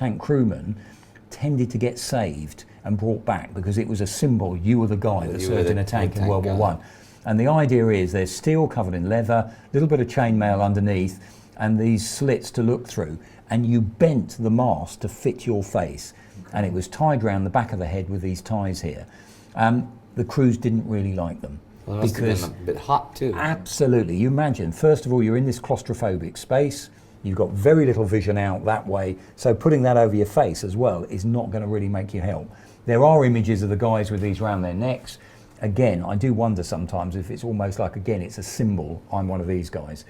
tank crewmen tended to get saved and brought back because it was a symbol, you were the guy that served in a tank in World War One. And the idea is there's steel covered in leather, a little bit of chainmail underneath, and these slits to look through, and you bent the mast to fit your face, and it was tied around the back of the head with these ties here. The crews didn't really like them. Well, it must have been a bit hot too. Absolutely. You imagine, first of all, you're in this claustrophobic space, you've got very little vision out that way, so putting that over your face as well is not going to really make you help. There are images of the guys with these around their necks. Again, I do wonder sometimes if it's almost like, again, it's a symbol, I'm one of these guys,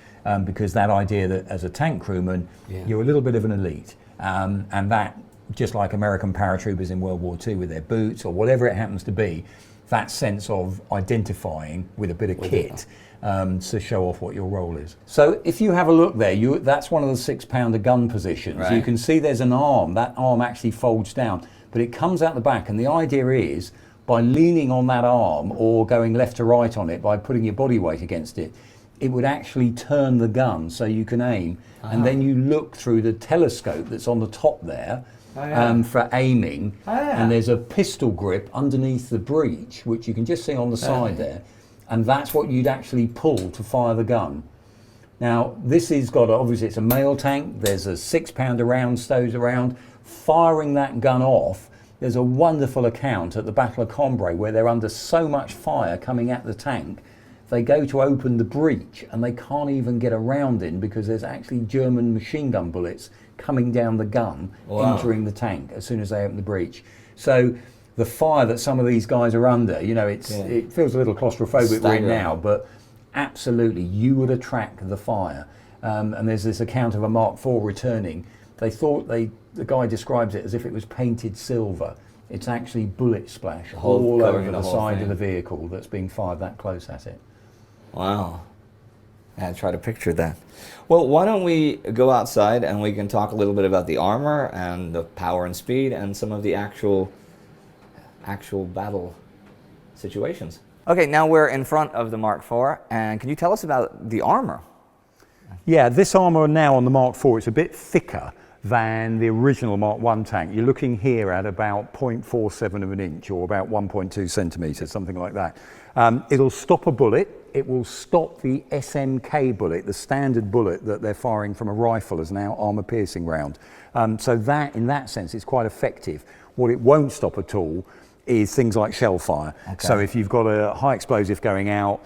because that idea that as a tank crewman, you're a little bit of an elite, and that, just like American paratroopers in World War II with their boots or whatever it happens to be, that sense of identifying with a bit of kit to show off what your role is. So if you have a look there, that's one of the 6-pounder gun positions. Right. You can see there's an arm, that arm actually folds down, but it comes out the back, and the idea is by leaning on that arm or going left to right on it, by putting your body weight against it, it would actually turn the gun so you can aim, and then you look through the telescope that's on the top there for aiming, and there's a pistol grip underneath the breech, which you can just see on the side there, and that's what you'd actually pull to fire the gun. Now, this has got, obviously it's a mail tank, there's a 6-pounder round stowed around. Firing that gun off, there's a wonderful account at the Battle of Cambrai where they're under so much fire coming at the tank, they go to open the breech and they can't even get around in because there's actually German machine gun bullets coming down the gun, entering the tank as soon as they open the breech. So the fire that some of these guys are under, you know, it feels a little claustrophobic we're in now, but absolutely you would attract the fire. And there's this account of a Mark IV returning. They thought the guy describes it as if it was painted silver. It's actually bullet splash all over the side of the vehicle that's being fired that close at it. Wow. I try to picture that. Well, why don't we go outside and we can talk a little bit about the armor and the power and speed and some of the actual battle situations. Okay, now we're in front of the Mark IV, and can you tell us about the armor? Yeah, this armor now on the Mark IV, it's a bit thicker than the original Mark I tank. You're looking here at about 0.47 of an inch or about 1.2 centimeters, something like that. It'll stop a bullet. It will stop the SMK bullet, the standard bullet that they're firing from a rifle as now armor-piercing round. So that, in that sense, is quite effective. What it won't stop at all is things like shell fire. Okay. So if you've got a high explosive going out,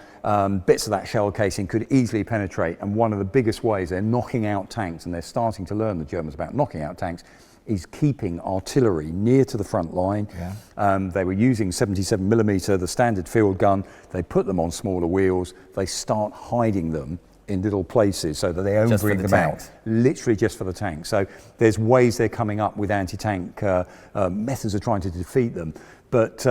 bits of that shell casing could easily penetrate, and one of the biggest ways they're knocking out tanks, and they're starting to learn, the Germans, about knocking out tanks, is keeping artillery near to the front line. Yeah. They were using 77mm, the standard field gun. They put them on smaller wheels. They start hiding them in little places so that they only bring them out, literally just for the tank. So there's ways they're coming up with anti-tank methods of trying to defeat them. But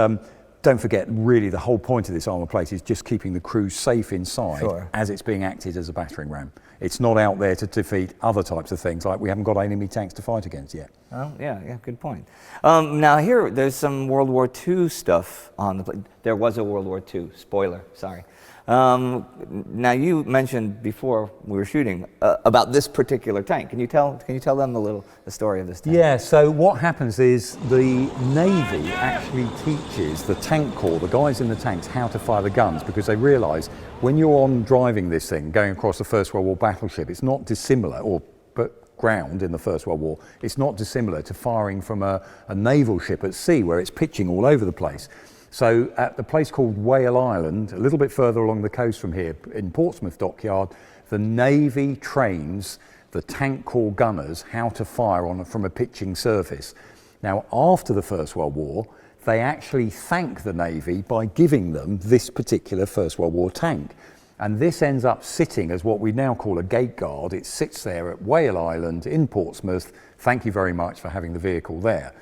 don't forget, really the whole point of this armour plate is just keeping the crew safe inside as it's being acted as a battering ram. It's not out there to defeat other types of things, like we haven't got enemy tanks to fight against yet. Oh, yeah, good point. Now here, there's some World War II stuff on the plate. There was a World War II, spoiler, sorry. Now you mentioned before we were shooting about this particular tank. Can you tell them the story of this tank? Yeah. So what happens is the Navy actually teaches the tank corps, the guys in the tanks, how to fire the guns, because they realise when you're on driving this thing, going across the First World War battleship, it's not dissimilar, but ground in the First World War, it's not dissimilar to firing from a naval ship at sea where it's pitching all over the place. So at the place called Whale Island, a little bit further along the coast from here, in Portsmouth Dockyard, the Navy trains the tank corps gunners how to fire from a pitching surface. Now, after the First World War, they actually thank the Navy by giving them this particular First World War tank. And this ends up sitting as what we now call a gate guard. It sits there at Whale Island in Portsmouth. Thank you very much for having the vehicle there.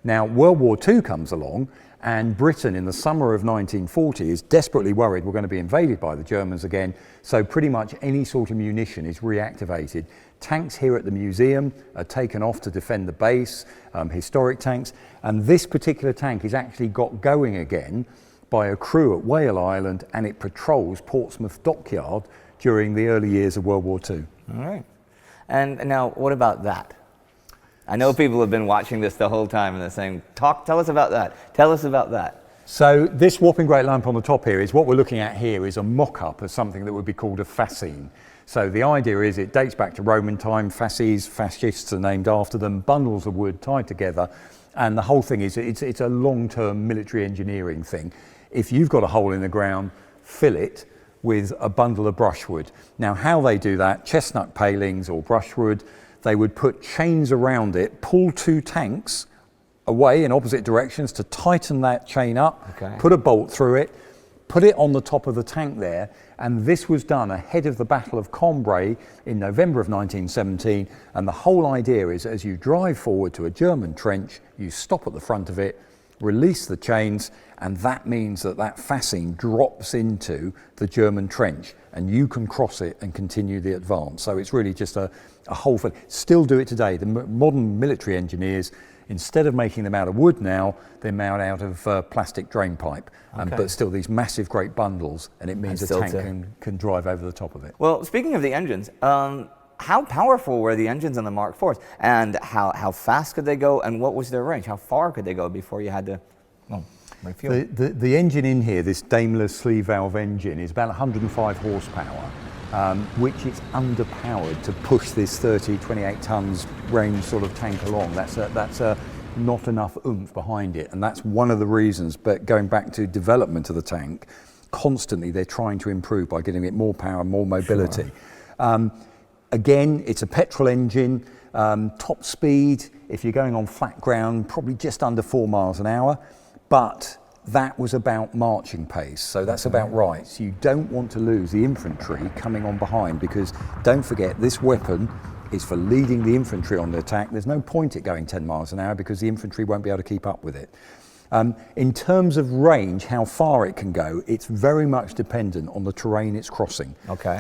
Now, World War II comes along, and Britain in the summer of 1940 is desperately worried we're going to be invaded by the Germans again, so pretty much any sort of munition is reactivated. Tanks here at the museum are taken off to defend the base, historic tanks, and this particular tank is actually got going again by a crew at Whale Island, and it patrols Portsmouth Dockyard during the early years of World War II. All right. And now, what about that? I know people have been watching this the whole time and they're saying, tell us about that. Tell us about that. So this whopping great lamp on the top here is what we're looking at here is a mock-up of something that would be called a fascine. So the idea is it dates back to Roman time. Fasces, fascists are named after them, bundles of wood tied together. And the whole thing is it's a long-term military engineering thing. If you've got a hole in the ground, fill it with a bundle of brushwood. Now how they do that, chestnut palings or brushwood, they would put chains around it, pull 2 tanks away in opposite directions to tighten that chain up, put a bolt through it, put it on the top of the tank there, and this was done ahead of the Battle of Cambrai in November of 1917. And the whole idea is as you drive forward to a German trench, you stop at the front of it, release the chains, and that means that that fascine drops into the German trench and you can cross it and continue the advance. So it's really just a whole thing. Still do it today. The modern military engineers, instead of making them out of wood now, they're made out of plastic drain pipe. But still these massive great bundles, and it means a tank can drive over the top of it. Well, speaking of the engines, how powerful were the engines in the Mark IVs? And how fast could they go, and what was their range? How far could they go before you had to refuel? The engine in here, this Daimler sleeve valve engine, is about 105 horsepower. Which is underpowered to push this 28 tons range sort of tank along. That's not enough oomph behind it, and that's one of the reasons. But going back to development of the tank, constantly they're trying to improve by getting it more power, more mobility. Sure. Again, it's a petrol engine, top speed, if you're going on flat ground, probably just under 4 miles an hour, but that was about marching pace, so that's about right. So you don't want to lose the infantry coming on behind, because don't forget, this weapon is for leading the infantry on the attack. There's no point it going 10 miles an hour because the infantry won't be able to keep up with it. In terms of range, how far it can go, it's very much dependent on the terrain it's crossing.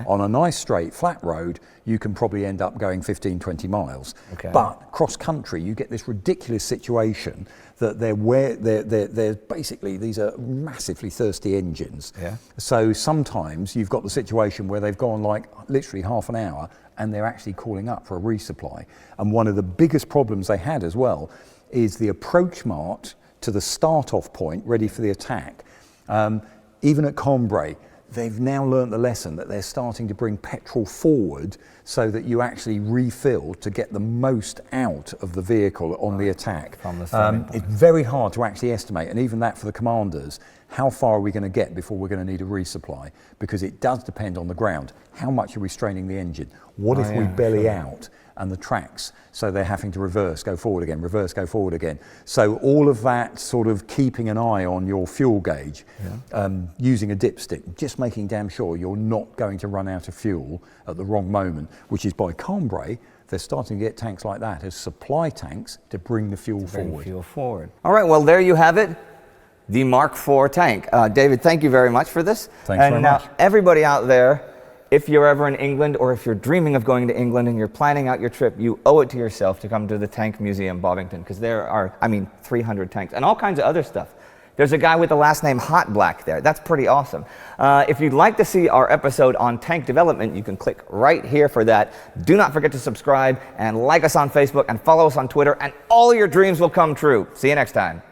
On a nice straight flat road, you can probably end up going 15, 20 miles. But cross country, you get this ridiculous situation that they're basically, these are massively thirsty engines. So sometimes you've got the situation where they've gone like literally half an hour and they're actually calling up for a resupply. And one of the biggest problems they had as well is the approach march to the start-off point, ready for the attack. Even at Cambrai, they've now learnt the lesson that they're starting to bring petrol forward so that you actually refill to get the most out of the vehicle on the attack. It's very hard to actually estimate, and even that for the commanders, how far are we going to get before we're going to need a resupply? Because it does depend on the ground. How much are we straining the engine? What if we belly out and the tracks, so they're having to reverse, go forward again, reverse, go forward again. So all of that sort of keeping an eye on your fuel gauge, using a dipstick, just making damn sure you're not going to run out of fuel at the wrong moment, which is by Cambrai, they're starting to get tanks like that as supply tanks to bring the fuel forward. All right, well, there you have it. The Mark IV tank. David, thank you very much for this. Thanks very much. Now, everybody out there, if you're ever in England, or if you're dreaming of going to England and you're planning out your trip, you owe it to yourself to come to the Tank Museum, Bovington, because there are, 300 tanks and all kinds of other stuff. There's a guy with the last name Hot Black there. That's pretty awesome. If you'd like to see our episode on tank development, you can click right here for that. Do not forget to subscribe and like us on Facebook and follow us on Twitter, and all your dreams will come true. See you next time.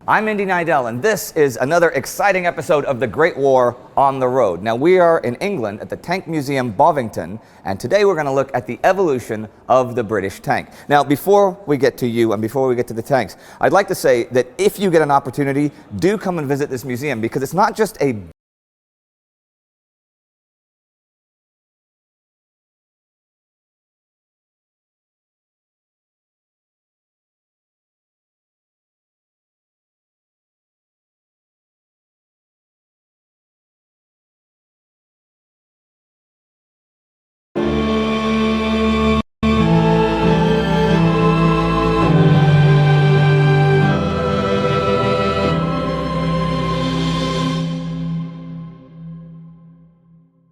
I'm Indy Neidell, and this is another exciting episode of The Great War on the Road. Now, we are in England at the Tank Museum, Bovington, and today we're going to look at the evolution of the British tank. Now, before we get to you and before we get to the tanks, I'd like to say that if you get an opportunity, do come and visit this museum, because it's not just a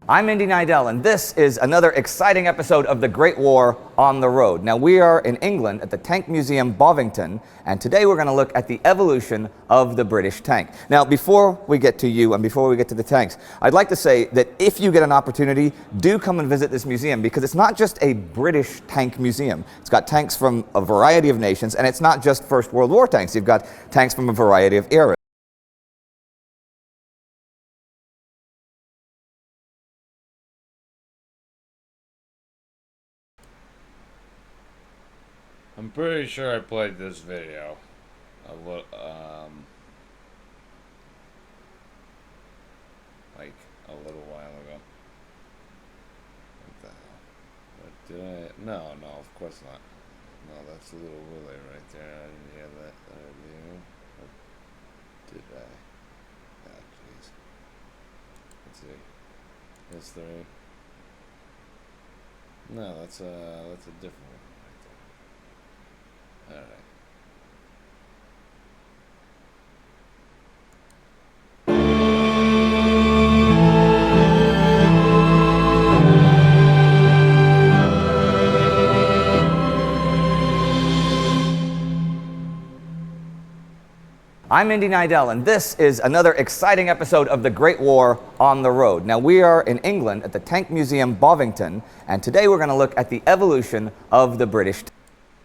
I'm Indy Neidell, and this is another exciting episode of The Great War on the Road. Now, we are in England at the Tank Museum Bovington, and today we're going to look at the evolution of the British tank. Now, before we get to you and before we get to the tanks, I'd like to say that if you get an opportunity, do come and visit this museum, because it's not just a British tank museum. It's got tanks from a variety of nations, and it's not just First World War tanks. You've got tanks from a variety of eras. I'm pretty sure I played this video like a little while ago. What the hell? But did I? No, of course not. No, that's a little Willie right there. I didn't hear that video. Or did I? Ah, jeez. Let's see. History. No, that's a different one. All right. I'm Indy Neidell, and this is another exciting episode of The Great War on the Road. Now, we are in England at the Tank Museum Bovington, and today we're going to look at the evolution of the British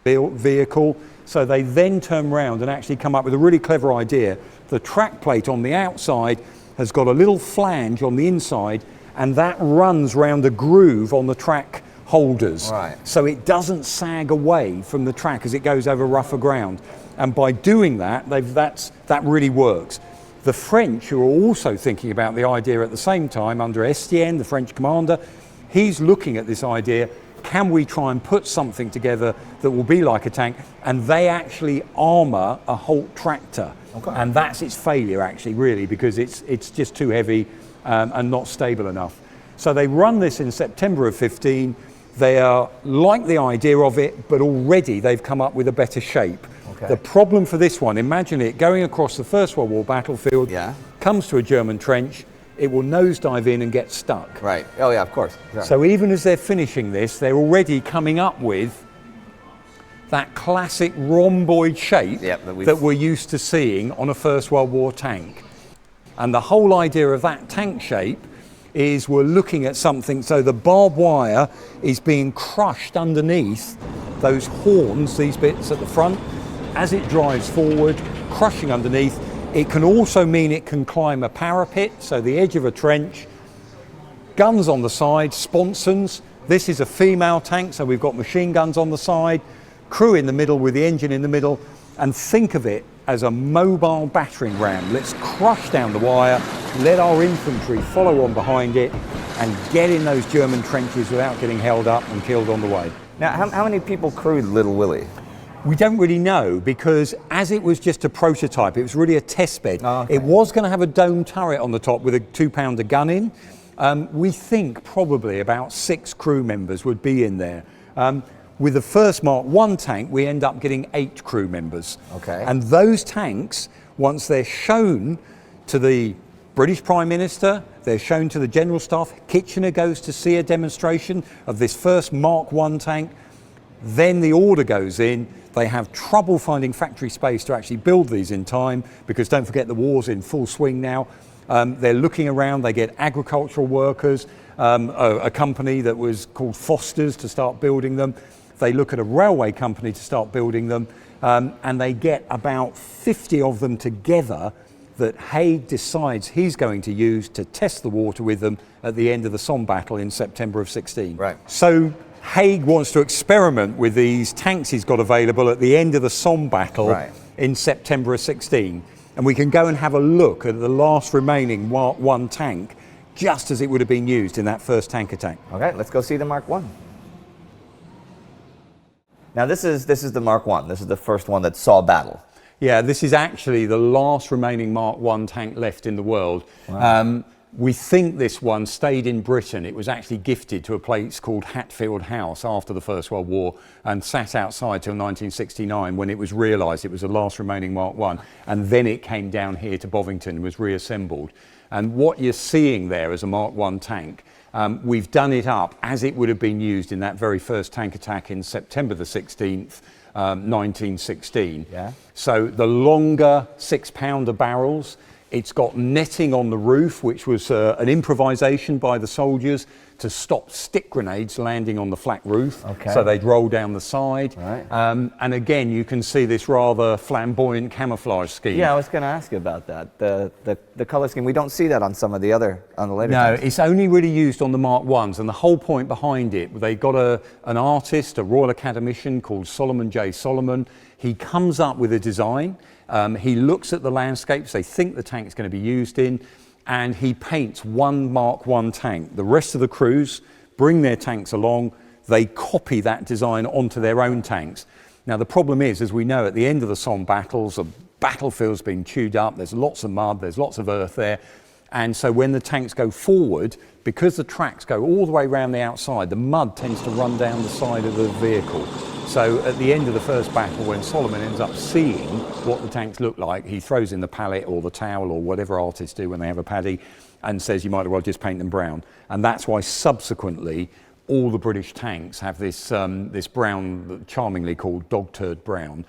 vehicle. So they then turn around and actually come up with a really clever idea. The track plate on the outside has got a little flange on the inside, and that runs round a groove on the track holders. Right. So it doesn't sag away from the track as it goes over rougher ground. And by doing that, that really works. The French, who are also thinking about the idea at the same time, under Estienne, the French commander, he's looking at this idea. Can we try and put something together that will be like a tank? And they actually armour a Holt tractor. Okay. And that's its failure, actually, really, because it's just too heavy and not stable enough. So they run this in September of 15. They like the idea of it, but already they've come up with a better shape. Okay. The problem for this one, imagine it going across the First World War battlefield, comes to a German trench, it will nosedive in and get stuck. Right. Oh yeah, of course. Sure. So even as they're finishing this, they're already coming up with that classic rhomboid shape that we're used to seeing on a First World War tank. And the whole idea of that tank shape is we're looking at something, so the barbed wire is being crushed underneath those horns, these bits at the front, as it drives forward, crushing underneath. It can also mean it can climb a parapet, so the edge of a trench, guns on the side, sponsons. This is a female tank, so we've got machine guns on the side, crew in the middle with the engine in the middle, and think of it as a mobile battering ram. Let's crush down the wire, let our infantry follow on behind it, and get in those German trenches without getting held up and killed on the way. Now, how many people crewed Little Willie? We don't really know, because as it was just a prototype, it was really a test bed. Oh, okay. It was going to have a dome turret on the top with a 2-pounder gun in. We think probably about 6 crew members would be in there. With the first Mark I tank, we end up getting 8 crew members. Okay. And those tanks, once they're shown to the British Prime Minister, they're shown to the General Staff, Kitchener goes to see a demonstration of this first Mark I tank, then the order goes in. They have trouble finding factory space to actually build these in time, because don't forget the war's in full swing now. They're looking around, they get agricultural workers, a company that was called Foster's to start building them. They look at a railway company to start building them, and they get about 50 of them together that Haig decides he's going to use to test the water with them at the end of the Somme battle in September of 16. Right. So Haig wants to experiment with these tanks he's got available at the end of the Somme battle in September of 16. And we can go and have a look at the last remaining Mark I tank, just as it would have been used in that first tank attack. Okay, let's go see the Mark I. Now this is the Mark I. This is the first one that saw battle. Yeah, this is actually the last remaining Mark I tank left in the world. Wow. We think this one stayed in Britain. It was actually gifted to a place called Hatfield House after the First World War and sat outside till 1969, when it was realised it was the last remaining Mark I. And then it came down here to Bovington and was reassembled. And what you're seeing there as a Mark I tank, We've done it up as it would have been used in that very first tank attack in September the 16th, 1916. Yeah. So the longer 6-pounder barrels, it's got netting on the roof, which was an improvisation by the soldiers to stop stick grenades landing on the flat roof. Okay. So they'd roll down the side. Right. And again, you can see this rather flamboyant camouflage scheme. Yeah, I was going to ask you about that. The color scheme, we don't see that on some of the other, on the later No, tanks. it's only really used on the Mark I's, and the whole point behind it, they got an artist, a Royal Academician called Solomon J. Solomon. He comes up with a design. He looks at the landscapes they think the tank's going to be used in, and he paints one Mark I tank. The rest of the crews bring their tanks along. They copy that design onto their own tanks. Now, the problem is, as we know, at the end of the Somme battles, the battlefield's been chewed up. There's lots of mud. There's lots of earth there. And so when the tanks go forward, because the tracks go all the way around the outside, the mud tends to run down the side of the vehicle. So at the end of the first battle, when Solomon ends up seeing what the tanks look like, he throws in the palette or the towel or whatever artists do when they have a paddy and says you might as well just paint them brown. And that's why subsequently all the British tanks have this this brown, charmingly called dog turd brown,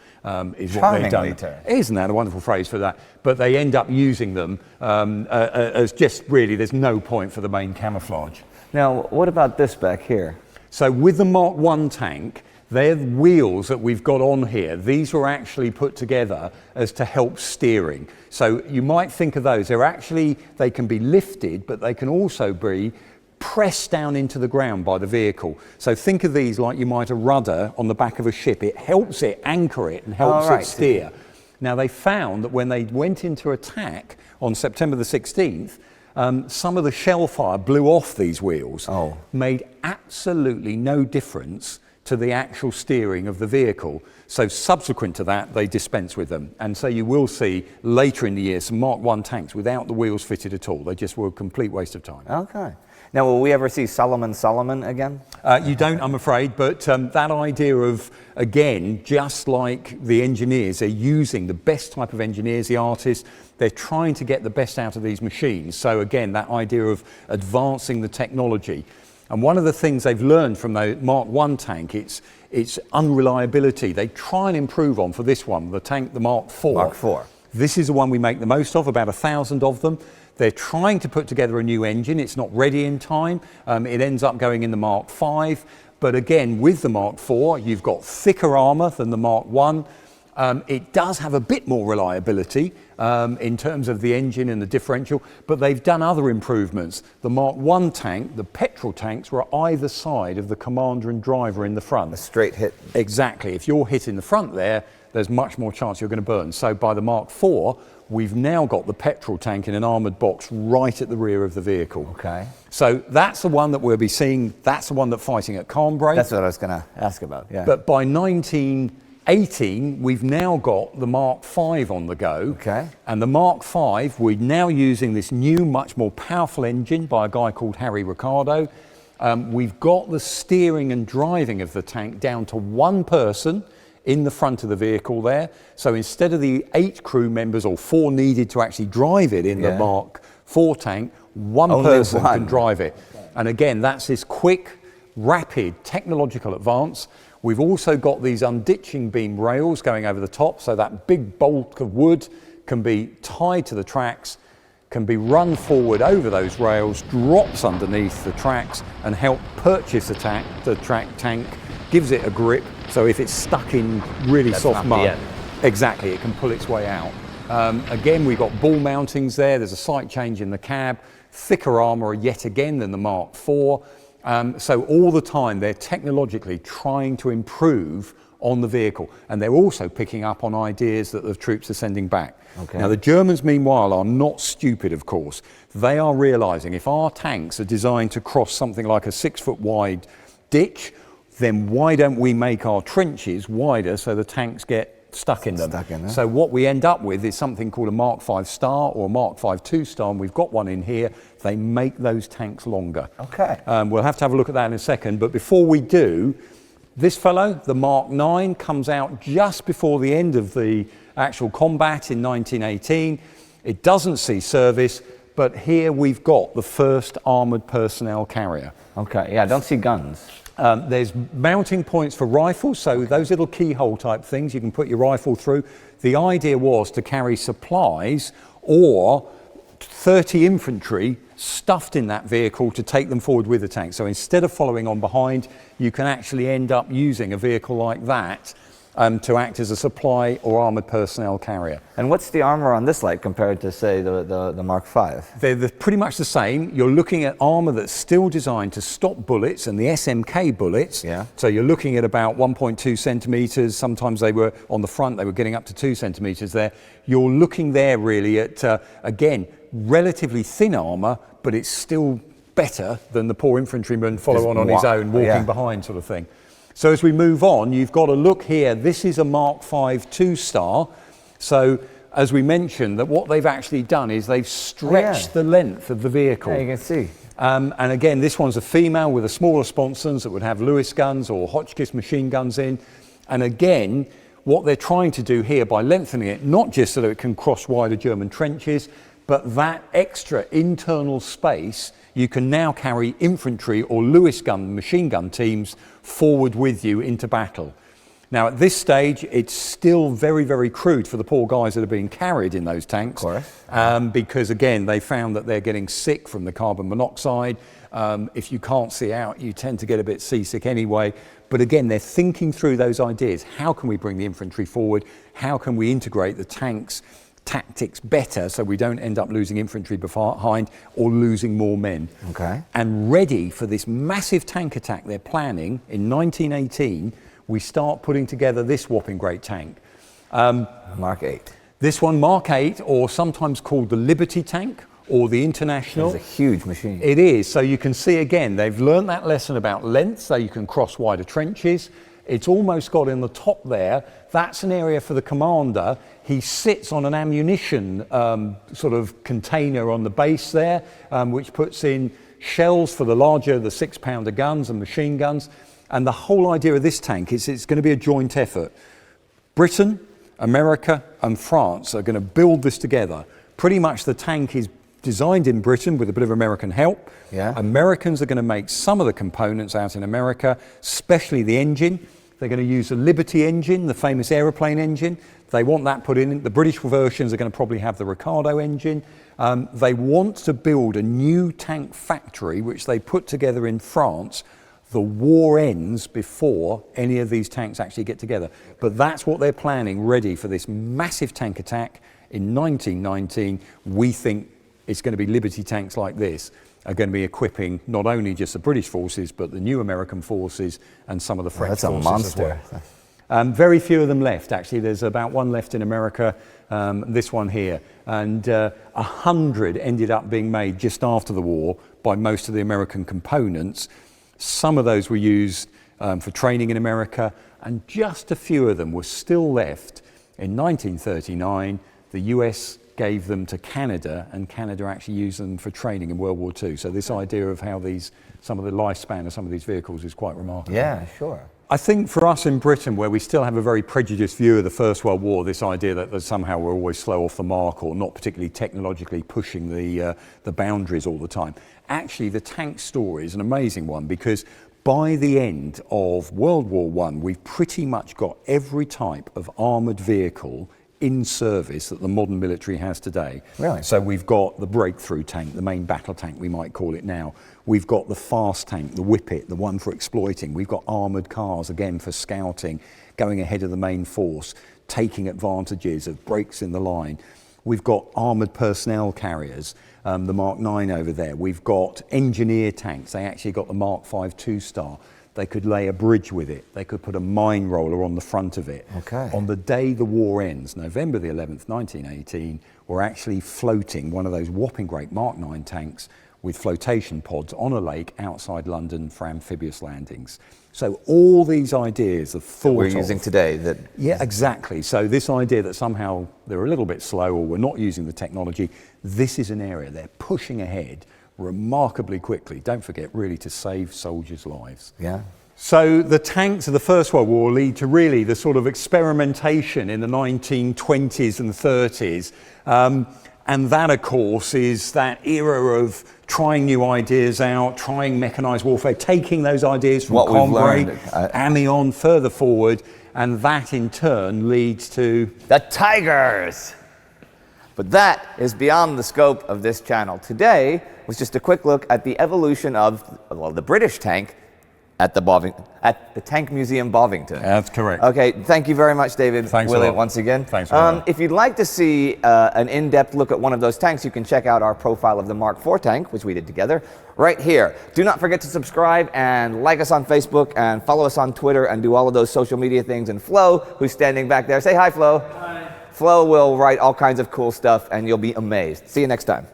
is what they've done. Isn't that a wonderful phrase for that? But they end up using them as just really, there's no point for the main camouflage. Now, what about this back here? So with the Mark I tank, they're the wheels that we've got on here. These were actually put together as to help steering. So you might think of those. They can be lifted, but they can also be pressed down into the ground by the vehicle. So think of these like you might a rudder on the back of a ship. It helps it anchor it and helps it steer. Now they found that when they went into attack on September the 16th, some of the shell fire blew off these wheels, made absolutely no difference to the actual steering of the vehicle. So subsequent to that, they dispense with them. And so you will see later in the year some Mark I tanks without the wheels fitted at all. They just were a complete waste of time. Okay. Now, will we ever see Solomon again? You don't, I'm afraid, but that idea of, again, just like the engineers, they're using the best type of engineers, the artists, they're trying to get the best out of these machines. So again, that idea of advancing the technology. And one of the things they've learned from the Mark I tank, it's unreliability. They try and improve on for this one, the tank, the Mark IV. Mark IV. This is the one we make the most of, about 1,000 of them. They're trying to put together a new engine. It's not ready in time. It ends up going in the Mark V. But again, with the Mark IV, you've got thicker armour than the Mark I. It does have a bit more reliability in terms of the engine and the differential, but they've done other improvements. The Mark I tank, the petrol tanks, were either side of the commander and driver in the front. A straight hit. Exactly. If you're hit in the front there's much more chance you're going to burn. So by the Mark IV, we've now got the petrol tank in an armoured box right at the rear of the vehicle. Okay. So that's the one that we'll be seeing. That's the one that's fighting at Cambrai. That's what I was going to ask about, yeah. But by 1918, we've now got the Mark V on the go. Okay. And the Mark V, we're now using this new, much more powerful engine by a guy called Harry Ricardo. We've got the steering and driving of the tank down to one person in the front of the vehicle there. So instead of the 8 crew members or 4 needed to actually drive it in the Mark IV tank, one person can drive it. And again, that's this quick, rapid technological advance. We've also got these unditching beam rails going over the top, so that big bulk of wood can be tied to the tracks, can be run forward over those rails, drops underneath the tracks and help purchase the tank, gives it a grip, so if it's stuck in really soft mud, exactly, it can pull its way out. Again, we've got ball mountings there, there's a slight change in the cab, thicker armour yet again than the Mark IV. So all the time they're technologically trying to improve on the vehicle, and they're also picking up on ideas that the troops are sending back. Okay. Now the Germans meanwhile are not stupid, of course. They are realising if our tanks are designed to cross something like a 6-foot wide ditch, then why don't we make our trenches wider so the tanks get stuck in them? So what we end up with is something called a Mark V Star or a Mark V 2-star, and we've got one in here. They make those tanks longer. Okay. We'll have to have a look at that in a second, but before we do, this fellow, the Mark IX, comes out just before the end of the actual combat in 1918. It doesn't see service, but here we've got the first armoured personnel carrier. Okay, yeah, I don't see guns. There's mounting points for rifles, so those little keyhole type things you can put your rifle through. The idea was to carry supplies or 30 infantry stuffed in that vehicle to take them forward with the tank. So instead of following on behind, you can actually end up using a vehicle like that to act as a supply or armoured personnel carrier. And what's the armor on this like compared to, say, the Mark V? They're pretty much the same. You're looking at armour that's still designed to stop bullets and the SMK bullets. Yeah. So you're looking at about 1.2 centimetres. Sometimes they were on the front, they were getting up to 2 centimetres there. You're looking there really at, again, relatively thin armour, but it's still better than the poor infantryman follow on his own, walking behind sort of thing. So as we move on, you've got to look here. This is a Mark V 2-star. So as we mentioned, that what they've actually done is they've stretched the length of the vehicle. Yeah, you can see. And again, this one's a female with a smaller sponsons that would have Lewis guns or Hotchkiss machine guns in. And again, what they're trying to do here by lengthening it, not just so that it can cross wider German trenches, but that extra internal space, you can now carry infantry or Lewis gun, machine gun teams forward with you into battle. Now at this stage, it's still very, very crude for the poor guys that are being carried in those tanks. Of course. Because again, they found that they're getting sick from the carbon monoxide. If you can't see out, you tend to get a bit seasick anyway. But again, they're thinking through those ideas. How can we bring the infantry forward? How can we integrate the tanks tactics better so we don't end up losing infantry behind or losing more men? Okay. And ready for this massive tank attack they're planning in 1918, we start putting together this whopping great tank. Mark VIII. This one, Mark VIII, or sometimes called the Liberty tank or the International. It's a huge machine. It is. So you can see again, they've learned that lesson about length so you can cross wider trenches. It's almost got in the top there. That's an area for the commander. He sits on an ammunition sort of container on the base there, which puts in shells for the larger, the 6-pounder guns and machine guns. And the whole idea of this tank is it's going to be a joint effort. Britain, America and France are going to build this together. Pretty much the tank is designed in Britain with a bit of American help. Yeah. Americans are going to make some of the components out in America, especially the engine. They're going to use the Liberty engine, the famous aeroplane engine. They want that put in. The British versions are going to probably have the Ricardo engine. They want to build a new tank factory, which they put together in France. The war ends before any of these tanks actually get together. But that's what they're planning, ready for this massive tank attack in 1919. We think it's going to be Liberty tanks like this are going to be equipping not only just the British forces, but the new American forces and some of the French forces. That's a monster. As well. Very few of them left, actually. There's about one left in America, this one here. And 100 ended up being made just after the war by most of the American components. Some of those were used for training in America, and just a few of them were still left. In 1939, the US gave them to Canada, and Canada actually used them for training in World War II. So this idea of how some of the lifespan of some of these vehicles is quite remarkable. Yeah, sure. I think for us in Britain, where we still have a very prejudiced view of the First World War, this idea that somehow we're always slow off the mark or not particularly technologically pushing the boundaries all the time. Actually, the tank story is an amazing one, because by the end of World War I, we've pretty much got every type of armoured vehicle in service that the modern military has today. Really? So we've got the breakthrough tank, the main battle tank we might call it now. We've got the fast tank, the Whippet, the one for exploiting. We've got armoured cars, again, for scouting, going ahead of the main force, taking advantages of breaks in the line. We've got armoured personnel carriers, the Mark IX over there. We've got engineer tanks. They actually got the Mark V 2-star. They could lay a bridge with it. They could put a mine roller on the front of it. Okay. On the day the war ends, November the 11th, 1918, we're actually floating one of those whopping great Mark IX tanks with flotation pods on a lake outside London for amphibious landings. So all these ideas of thought we're using today. That yeah, exactly. So this idea that somehow they're a little bit slow or we're not using the technology, this is an area they're pushing ahead remarkably quickly. Don't forget, really, to save soldiers' lives. Yeah. So the tanks of the First World War lead to really the sort of experimentation in the 1920s and 30s. And that, of course, is that era of trying new ideas out, trying mechanised warfare, taking those ideas from What we've Combray, learned. Amiens, further forward, and that in turn leads to The Tigers! But that is beyond the scope of this channel. Today was just a quick look at the evolution of, well, the British tank at the Tank Museum Bovington. That's correct. Okay, thank you very much, David. Thanks a William, lot. once again. Thanks very much. If you'd like to see an in-depth look at one of those tanks, you can check out our profile of the Mark IV tank, which we did together, right here. Do not forget to subscribe and like us on Facebook and follow us on Twitter and do all of those social media things. And Flo, who's standing back there, say hi, Flo. Hi. Flo will write all kinds of cool stuff, and you'll be amazed. See you next time.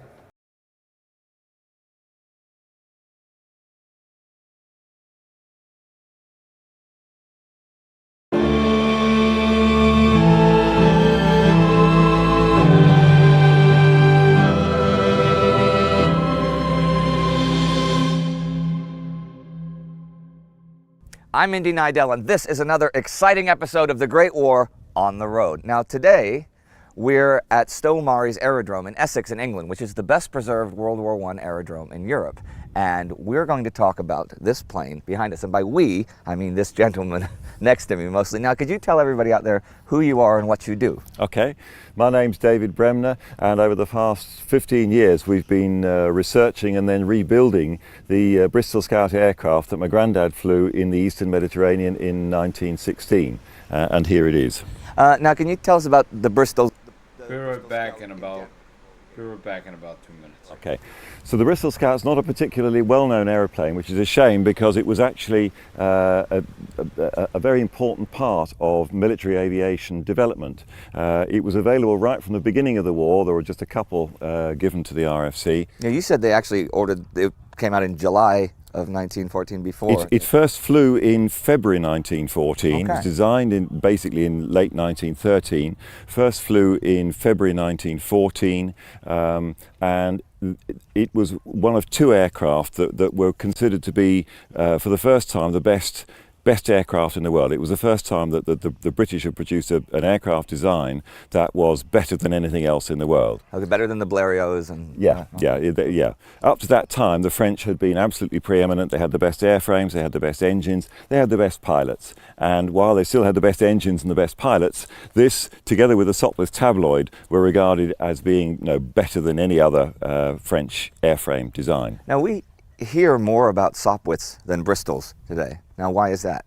I'm Indy Nidell, and this is another exciting episode of The Great War on the Road. Now today, we're at Stowe Marie's Aerodrome in Essex in England, which is the best preserved World War I aerodrome in Europe. And we're going to talk about this plane behind us. And by we, I mean this gentleman next to me mostly. Now, could you tell everybody out there who you are and what you do? Okay, my name's David Bremner, and over the past 15 years we've been researching and then rebuilding the Bristol Scout aircraft that my granddad flew in the Eastern Mediterranean in 1916, and here it is. Now, can you tell us about the Bristol? Be right back in about 2 minutes. Okay, so the Bristol Scout's not a particularly well-known aeroplane, which is a shame because it was actually a very important part of military aviation development. It was available right from the beginning of the war. There were just a couple given to the RFC. Yeah, you said they actually it came out in July of 1914 before. It first flew in February 1914. Okay. It was designed basically in late 1913. First flew in February 1914, and it was one of two aircraft that were considered to be, for the first time, the best aircraft in the world. It was the first time that the British had produced an aircraft design that was better than anything else in the world. Okay, better than the Blériots and... Yeah. Up to that time, the French had been absolutely preeminent. They had the best airframes, they had the best engines, they had the best pilots. And while they still had the best engines and the best pilots, this, together with the Sopwith tabloid, were regarded as being better than any other French airframe design. Now, we hear more about Sopwiths than Bristols today. Now, why is that?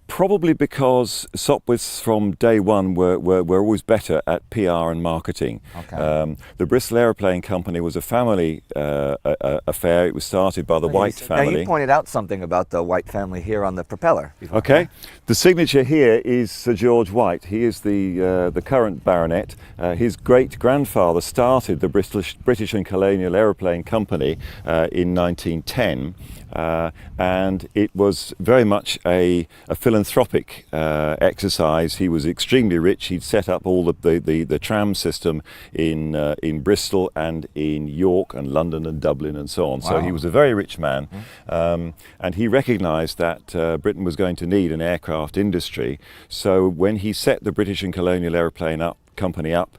Probably because Sopwiths from day one were always better at PR and marketing. Okay. The Bristol Aeroplane Company was a family affair. It was started by the White family. Now, you pointed out something about the White family here on the propeller. Okay, the signature here is Sir George White. He is the current baronet. His great-grandfather started the British and Colonial Aeroplane Company in 1910, and it was very much a philanthropic exercise. He was extremely rich. He'd set up all the tram system in Bristol and in York and London and Dublin and so on. Wow. So he was a very rich man, and he recognised that Britain was going to need an aircraft industry. So when he set the British and Colonial Aeroplane Company up,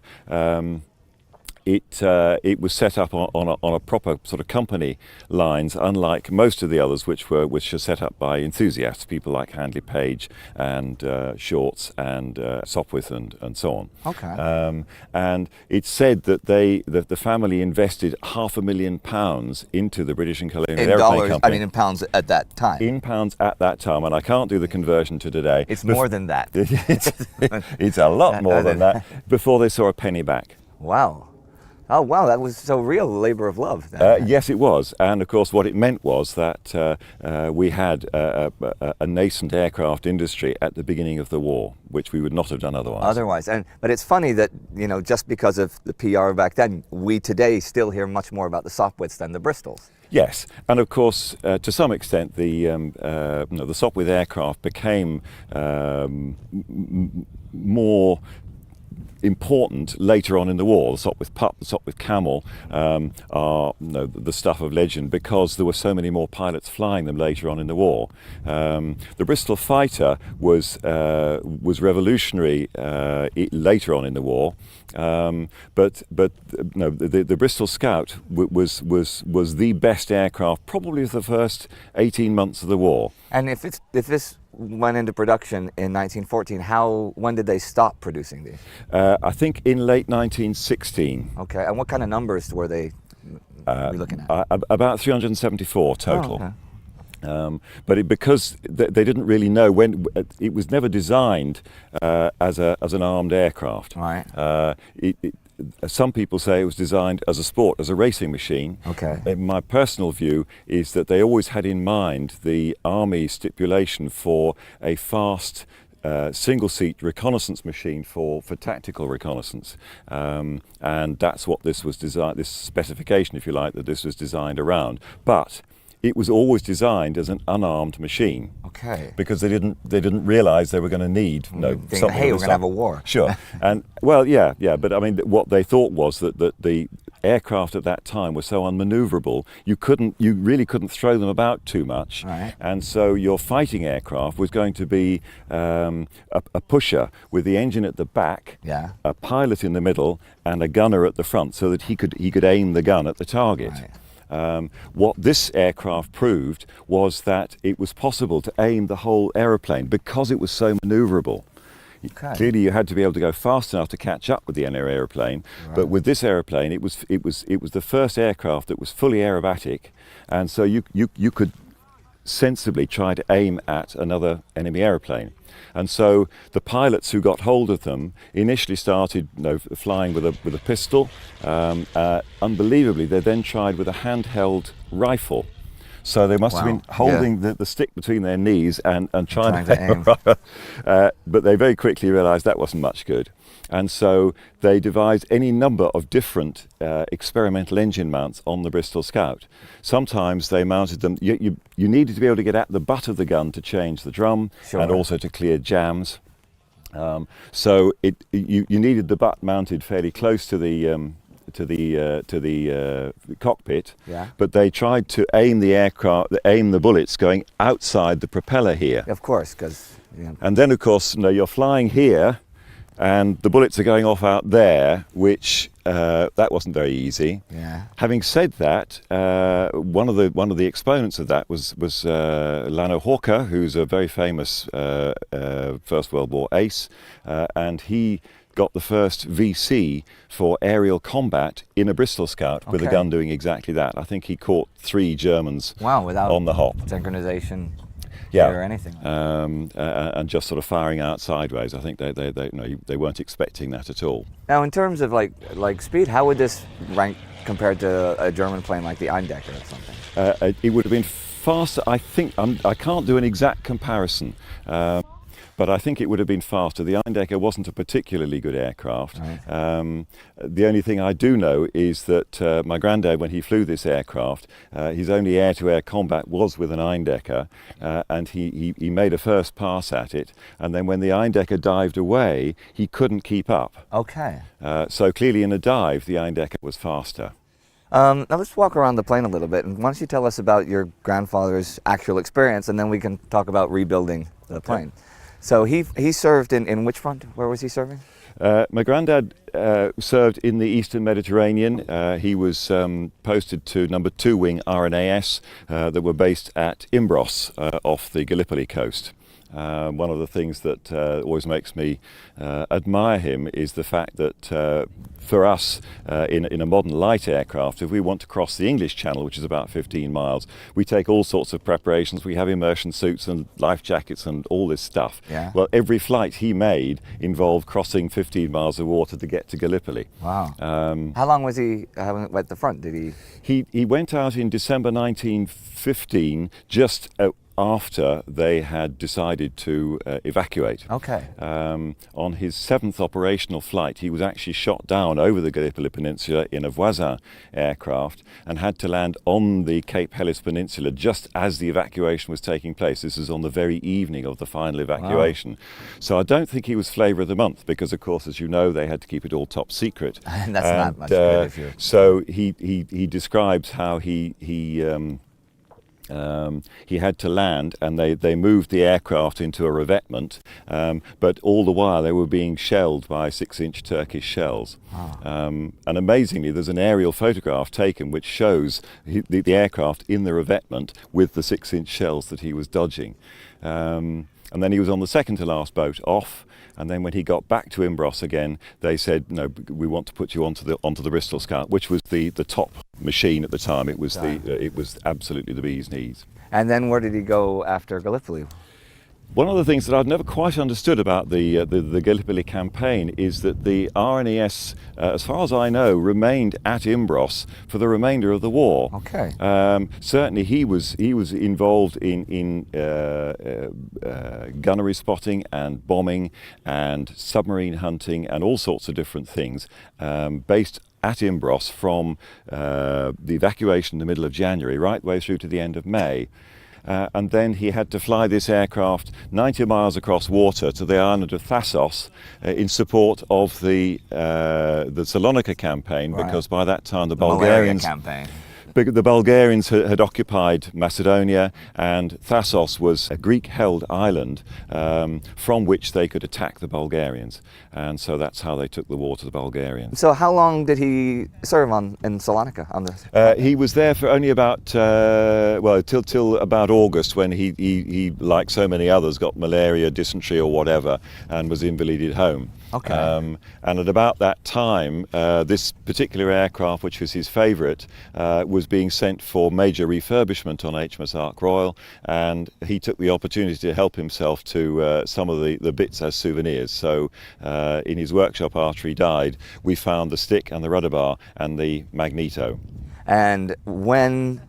it was set up on a proper sort of company lines, unlike most of the others, which are set up by enthusiasts, people like Handley Page and Shorts and Sopwith and so on. Okay. And it's said that the family invested £500,000 into the British and Colonial In Aeroplane dollars, Company. I mean in pounds at that time. In pounds at that time, and I can't do the conversion to today. It's more than that. It's a lot more than that. Before they saw a penny back. Wow. Oh, wow, that was so real labor of love. Yes, it was. And of course, what it meant was that we had a nascent aircraft industry at the beginning of the war, which we would not have done otherwise. But it's funny that, just because of the PR back then, we today still hear much more about the Sopwiths than the Bristols. Yes, and of course, to some extent, the Sopwith aircraft became more important later on in the war. The Sopwith Pup, the Sopwith Camel are the stuff of legend because there were so many more pilots flying them later on in the war. The Bristol Fighter was revolutionary later on in the war, but the Bristol Scout was the best aircraft probably for the first 18 months of the war. And if this went into production in 1914, when did they stop producing these? I think in late 1916. Okay, and what kind of numbers were they looking at? About 374 total. Oh, okay. But because they didn't really know when, it was never designed as an armed aircraft. Right. Some people say it was designed as a sport, as a racing machine. Okay. My personal view is that they always had in mind the Army stipulation for a fast single-seat reconnaissance machine for tactical reconnaissance, and that's what this was designed. This specification, if you like, that this was designed around. But it was always designed as an unarmed machine. Okay. Because they didn't realise they were going to need something. Hey, we're going to have a war. Sure. And well, yeah. But I mean, what they thought was that the aircraft at that time were so unmanoeuvrable, you really couldn't throw them about too much. Right. And so your fighting aircraft was going to be a pusher with the engine at the back, Yeah. a pilot in the middle, and a gunner at the front, so that he could aim the gun at the target. Right. What this aircraft proved was that it was possible to aim the whole aeroplane because it was so manoeuvrable. Okay. Clearly, you had to be able to go fast enough to catch up with the enemy aeroplane. Right. But with this aeroplane, it was the first aircraft that was fully aerobatic, and so you could sensibly try to aim at another enemy aeroplane. And so the pilots who got hold of them initially started flying with a pistol. Unbelievably, they then tried with a handheld rifle. So they must have been holding the stick between their knees and trying to aim. But they very quickly realised that wasn't much good. And so they devised any number of different experimental engine mounts on the Bristol Scout. Sometimes they mounted them, you needed to be able to get at the butt of the gun to change the drum. Sure. And also to clear jams. So you needed the butt mounted fairly close to the cockpit, Yeah. but they tried to aim the bullets going outside the propeller here. Of course, because And then, of course, you're flying here, and the bullets are going off out there, which that wasn't very easy. Yeah. Having said that, one of the exponents of that was Lano Hawker, who's a very famous First World War ace, and he got the first VC for aerial combat in a Bristol Scout with a Okay. gun doing exactly that. I think he caught 3 Germans without on the hop. synchronization Yeah. or anything. And just sort of firing out sideways. I think they weren't expecting that at all. Now, in terms of like speed, how would this rank compared to a German plane like the Eindecker or something? It would have been faster. I think I can't do an exact comparison. But I think it would have been faster. The Eindecker wasn't a particularly good aircraft. Right. The only thing I do know is that my granddad, when he flew this aircraft, his only air-to-air combat was with an Eindecker, and he made a first pass at it. And then when the Eindecker dived away, he couldn't keep up. Okay. So clearly in a dive, the Eindecker was faster. Now let's walk around the plane a little bit, and why don't you tell us about your grandfather's actual experience, and then we can talk about rebuilding the plane. So he served in which front? Where was he serving? My granddad served in the Eastern Mediterranean. He was posted to number 2 Wing RNAS that were based at Imbros off the Gallipoli coast. One of the things that always makes me admire him is the fact that for us in a modern light aircraft, if we want to cross the English Channel, which is about 15 miles, we take all sorts of preparations. We have immersion suits and life jackets and all this stuff. Yeah. Well, every flight he made involved crossing 15 miles of water to get to Gallipoli. Wow. How long was he at the front? Did he? He went out in December 1915, just after they had decided to evacuate. Okay. On his 7th operational flight, he was actually shot down over the Gallipoli Peninsula in a Voisin aircraft and had to land on the Cape Helles Peninsula just as the evacuation was taking place. This is on the very evening of the final evacuation. So I don't think he was flavour of the month because, of course, as you know, they had to keep it all top secret. And that's not much good if you're... So he describes how he had to land, and they moved the aircraft into a revetment, but all the while they were being shelled by 6-inch Turkish shells. And amazingly, there's an aerial photograph taken which shows the aircraft in the revetment with the 6-inch shells that he was dodging. And then he was on the second to last boat off, and then when he got back to Imbros again, they said, no, we want to put you onto the Bristol Scout, which was the top machine at the time. It was it was absolutely the bee's knees. And then where did he go after Gallipoli? One of the things that I've never quite understood about the Gallipoli campaign is that the RNES, as far as I know, remained at Imbros for the remainder of the war. Okay. Certainly, he was involved in gunnery spotting and bombing and submarine hunting and all sorts of different things, based at Imbros from the evacuation in the middle of January right the way through to the end of May. And then he had to fly this aircraft 90 miles across water to the island of Thassos in support of the Salonika campaign, Right. because by that time the Malaria Bulgarians campaign. the Bulgarians had occupied Macedonia, and Thassos was a Greek-held island from which they could attack the Bulgarians, and so that's how they took the war to the Bulgarians. So how long did he serve in Salonika on this? He was there for only about till about August, when he like so many others got malaria, dysentery or whatever, and was invalided home. Okay. And at about that time, this particular aircraft, which was his favourite, was being sent for major refurbishment on HMS Ark Royal, and he took the opportunity to help himself to some of the bits as souvenirs. So in his workshop after he died, we found the stick and the rudder bar and the magneto. And when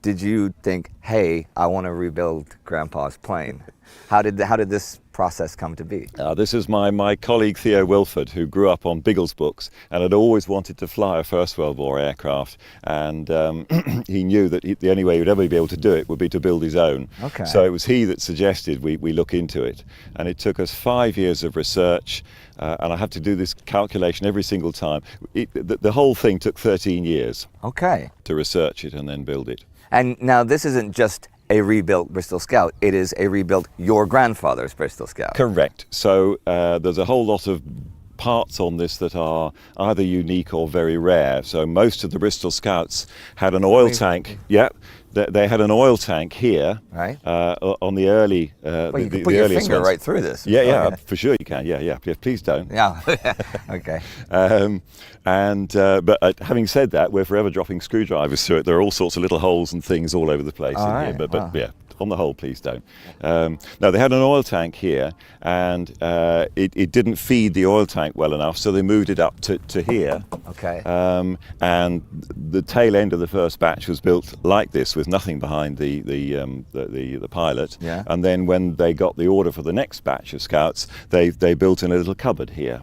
did you think, hey, I want to rebuild Grandpa's plane? How did this process come to be? This is my colleague Theo Wilford, who grew up on Biggles books and had always wanted to fly a First World War aircraft, and he knew that the only way he would ever be able to do it would be to build his own. Okay. So it was he that suggested we look into it, and it took us 5 years of research, and I have to do this calculation every single time. The whole thing took 13 years Okay. to research it and then build it. And now this isn't just a rebuilt Bristol Scout, it is a rebuilt your grandfather's Bristol Scout. Correct. So there's a whole lot of parts on this that are either unique or very rare. So most of the Bristol Scouts had an oil tank. Yep. They had an oil tank here, Right. On the early, Well, you the can put your earliest finger ones. right through this. Yeah, Okay. for sure you can. Yeah. Please don't. Yeah. Okay. But having said that, we're forever dropping screwdrivers through it. There are all sorts of little holes and things all over the place All in right, here. But wow. yeah, on the whole, please don't. No, they had an oil tank here, and it didn't feed the oil tank well enough, so they moved it up to here. Okay. And the tail end of the first batch was built like this, with nothing behind the pilot. Yeah. And then when they got the order for the next batch of Scouts, they built in a little cupboard here.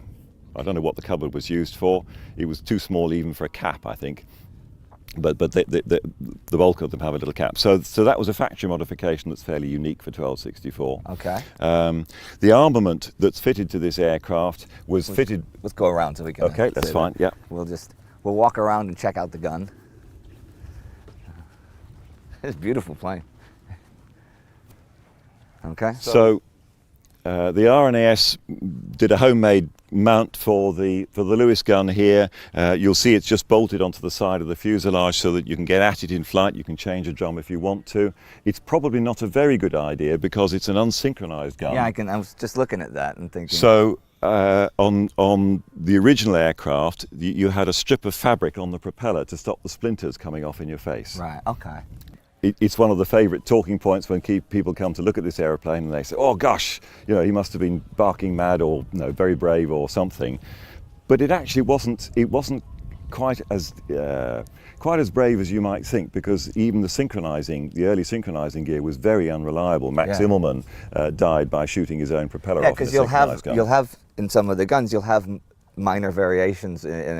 I don't know what the cupboard was used for. It was too small even for a cap, I think. But the bulk of them have a little cap. So that was a factory modification that's fairly unique for 1264. Okay. The armament that's fitted to this aircraft was fitted. Let's go around so we can. Okay, that's see fine. that. Yeah. We'll walk around and check out the gun. It's a beautiful plane. Okay. So the RNAS did a homemade mount for the Lewis gun here. You'll see it's just bolted onto the side of the fuselage so that you can get at it in flight. You can change a drum if you want to. It's probably not a very good idea because it's an unsynchronized gun. Yeah, I was just looking at that and thinking. So on the original aircraft, you had a strip of fabric on the propeller to stop the splinters coming off in your face. Right. Okay. It's one of the favourite talking points when people come to look at this aeroplane, and they say, "Oh gosh, he must have been barking mad, or very brave or something." But it actually wasn't. It wasn't quite as brave as you might think, because even the early synchronizing gear was very unreliable. Max Yeah. Immelmann died by shooting his own propeller Yeah, off in a because you'll synchronized gun. have in some of the guns you'll have minor variations in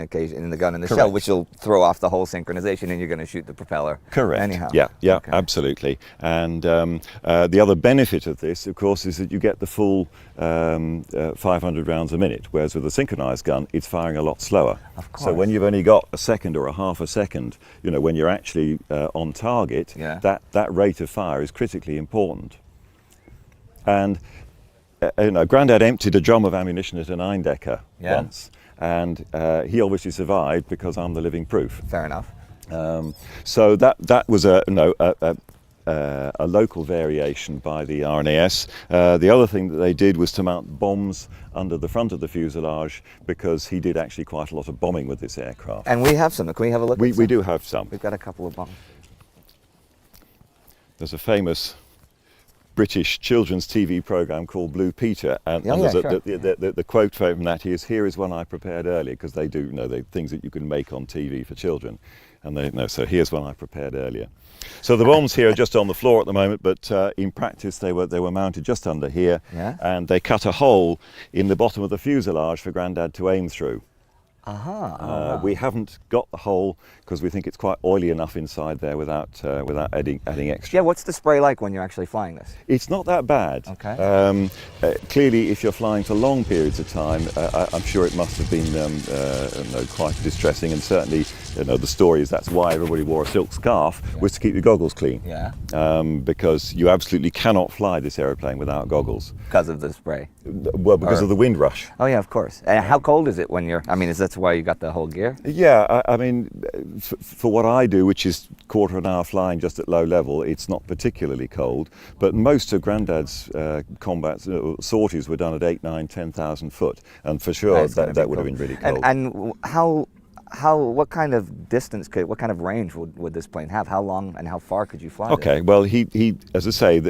the gun and the shell, Correct. which will throw off the whole synchronization, and you're going to shoot the propeller. Correct. Anyhow. Yeah, Okay. absolutely. And the other benefit of this, of course, is that you get the full 500 rounds a minute, whereas with a synchronized gun, it's firing a lot slower. Of So course. when you've only got a second or a half a second, when you're actually on target, Yeah. that rate of fire is critically important. And Grandad emptied a drum of ammunition at a 9-decker Yeah. once, and he obviously survived because I'm the living proof. Fair enough. So that was a local variation by the RNAS. The other thing that they did was to mount bombs under the front of the fuselage, because he did actually quite a lot of bombing with this aircraft. And we have some. Can we have a look? We at some? do have some. We've got a couple of bombs. There's a famous British children's TV program called Blue Peter, and, Yeah, and there's sure. the quote from that is, "Here is one I prepared earlier," because they do the things that you can make on TV for children, and so here's one I prepared earlier. So the bombs here are just on the floor at the moment, but in practice they were mounted just under here, Yeah. and they cut a hole in the bottom of the fuselage for Grandad to aim through. Aha. We haven't got the hole because we think it's quite oily enough inside there without adding extra. Yeah, what's the spray like when you're actually flying this? It's not that bad. Okay. Clearly, if you're flying for long periods of time, I'm sure it must have been quite distressing, and certainly, the story is that's why everybody wore a silk scarf, was to keep your goggles clean. Yeah. Because you absolutely cannot fly this aeroplane without goggles. Because of the spray. Well, because of the wind rush. Oh yeah, of course. And how cold is it when you're? I mean, that's why you got the whole gear. Yeah, I mean, for what I do, which is quarter of an hour flying just at low level, it's not particularly cold. But most of Grandad's combat sorties were done at 8, 9, 10,000 foot, and for sure It's gonna be that would have cold. been really cold. And what kind of distance what kind of range would this plane have? How long and how far could you fly? Okay, well, he as I say,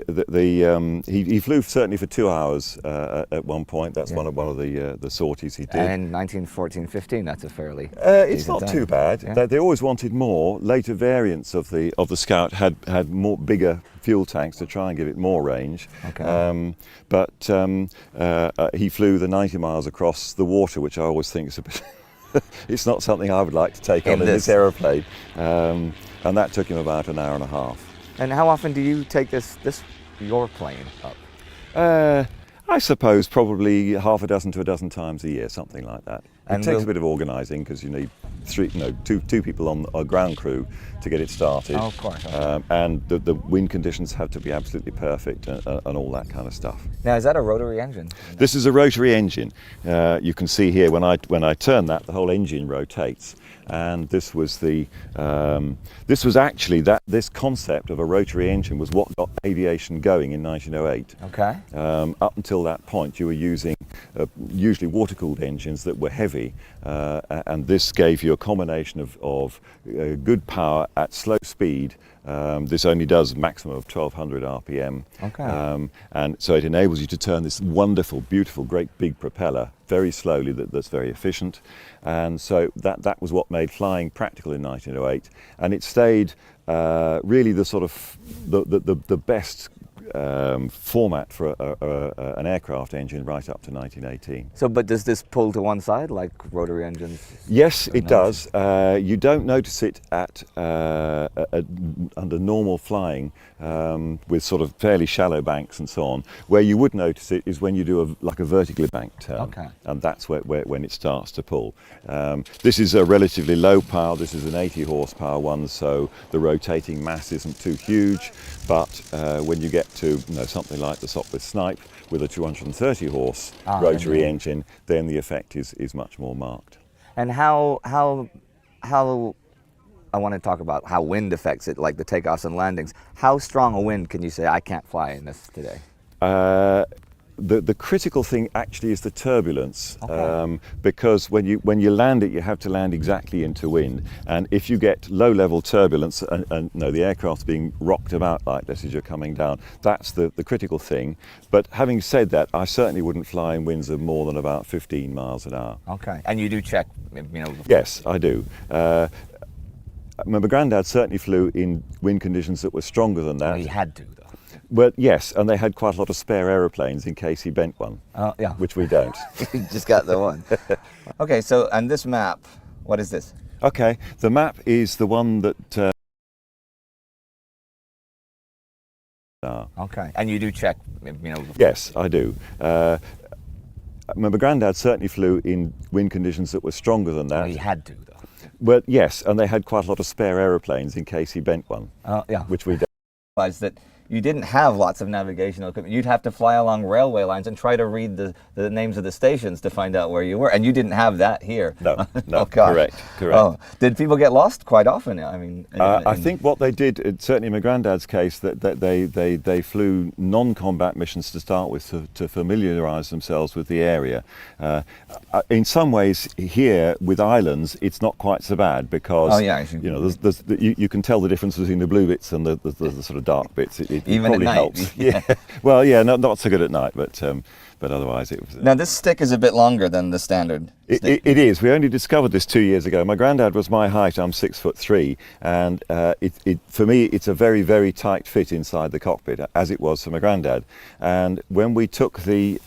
he flew certainly for 2 hours at one point. That's one of the sorties he did. And 1914-15, that's a fairly. It's decent not time. too bad. Yeah. They always wanted more. Later variants of the Scout had more bigger fuel tanks to try and give it more range. Okay. But he flew the 90 miles across the water, which I always think is a bit. It's not something I would like to take on in this aeroplane, and that took him about an hour and a half. And how often do you take your plane up? I suppose probably half a dozen to a dozen times a year, something like that. And it takes will- a bit of organising because you need two people on a ground crew to get it started. Oh, of course. And the wind conditions have to be absolutely perfect, and all that kind of stuff. Now, is that a rotary engine? This is a rotary engine. You can see here when I turn that, the whole engine rotates. And this was actually this concept of a rotary engine was what got aviation going in 1908. Okay. Up until that point, you were using usually water-cooled engines that were heavy, and this gave you a combination of good power at slow speed. This only does a maximum of 1200 RPM. Okay. And so it enables you to turn this wonderful, beautiful, great big propeller very slowly, that's very efficient. And so that was what made flying practical in 1908. And it stayed really the sort of the best format for an aircraft engine right up to 1918. So, but does this pull to one side like rotary engines? Yes, it does. You don't notice it at under normal flying with sort of fairly shallow banks and so on. Where you would notice it is when you do a vertically banked turn, Okay. and that's when it starts to pull. This is a relatively low power. This is an 80 horsepower one, so the rotating mass isn't too huge. But when you get to something like the Sopwith Snipe with a 230 horse rotary engine, then the effect is much more marked. And how I want to talk about how wind affects it, like the takeoffs and landings. How strong a wind can you say I can't fly in this today? The critical thing actually is the turbulence, Okay. because when you land it, you have to land exactly into wind, and if you get low level turbulence and no, the aircraft's being rocked about like this as you're coming down, that's the critical thing. But having said that, I certainly wouldn't fly in winds of more than about 15 miles an hour. Okay. And you do check, you know. Yes, I do. My granddad certainly flew in wind conditions that were stronger than that. He had to, though. Well, yes, and they had quite a lot of spare aeroplanes in case he bent one, Yeah. which we don't. You just got the one. Okay, so on this map, what is this? Okay, the map is the one that. Okay. And you do check, you know. Yes, I do. My granddad certainly flew in wind conditions that were stronger than that. He had to, though. Well, yes, and they had quite a lot of spare aeroplanes in case he bent one, Yeah. which we don't. Realized that you didn't have lots of navigational equipment. You'd have to fly along railway lines and try to read the names of the stations to find out where you were. And you didn't have that here. No, no, Oh, gosh. correct. Oh, did people get lost quite often? I mean, I think what they did, certainly in my granddad's case, that they flew non-combat missions to start with to familiarise themselves with the area. In some ways, here with islands, it's not quite so bad because Oh, yeah. you know you can tell the difference between the blue bits and the sort of dark bits. It Even at probably night. helps. Yeah. Well, yeah, not so good at night, but otherwise it was. Now this stick is a bit longer than the standard stick. It is. We only discovered this 2 years ago. My granddad was my height. I'm 6'3", and for me it's a very, very tight fit inside the cockpit, as it was for my granddad. And when we took the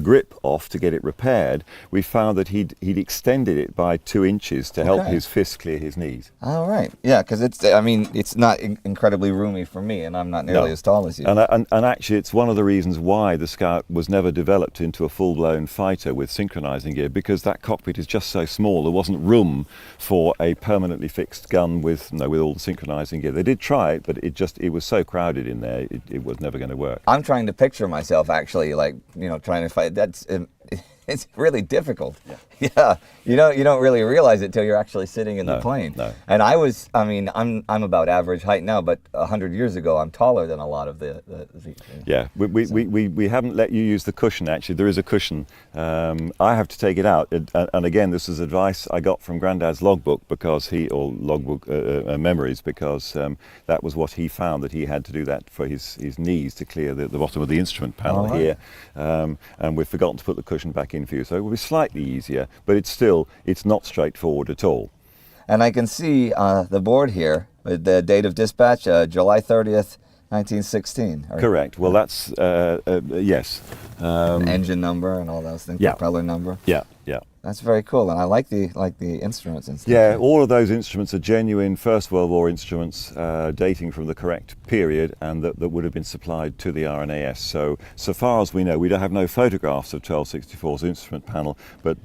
grip off to get it repaired, we found that he'd extended it by 2 inches to help Okay. his fist clear his knees. All right. Yeah, because it's not incredibly roomy for me, and I'm not nearly No. as tall as you. And actually, it's one of the reasons why the Scout was never developed into a full-blown fighter with synchronizing gear, because that cockpit is just so small. There wasn't room for a permanently fixed gun with all the synchronizing gear. They did try it, but it was so crowded in there, it was never going to work. I'm trying to picture myself actually, like, trying to fight. It's really difficult. Yeah. You don't really realize it till you're actually sitting in the No, plane. no. And I'm about average height now, but 100 years ago I'm taller than a lot of the Yeah, we haven't let you use the cushion. Actually, there is a cushion. I have to take it out, and again, this is advice I got from Granddad's logbook memories, because that was what he found, that he had to do that for his knees to clear the bottom of the instrument panel All right. here, and we've forgotten to put the cushion back in for you, so it will be slightly easier, but it's not straightforward at all. And I can see the board here with the date of dispatch, July 30th, 1916. Correct. Well, that's yes. Engine number and all those things. Yeah. Propeller number. Yeah. That's very cool, and I like the instruments and stuff. Yeah, all of those instruments are genuine First World War instruments, dating from the correct period, and that would have been supplied to the RNAS. So far as we know, we don't have no photographs of 1264's instrument panel, but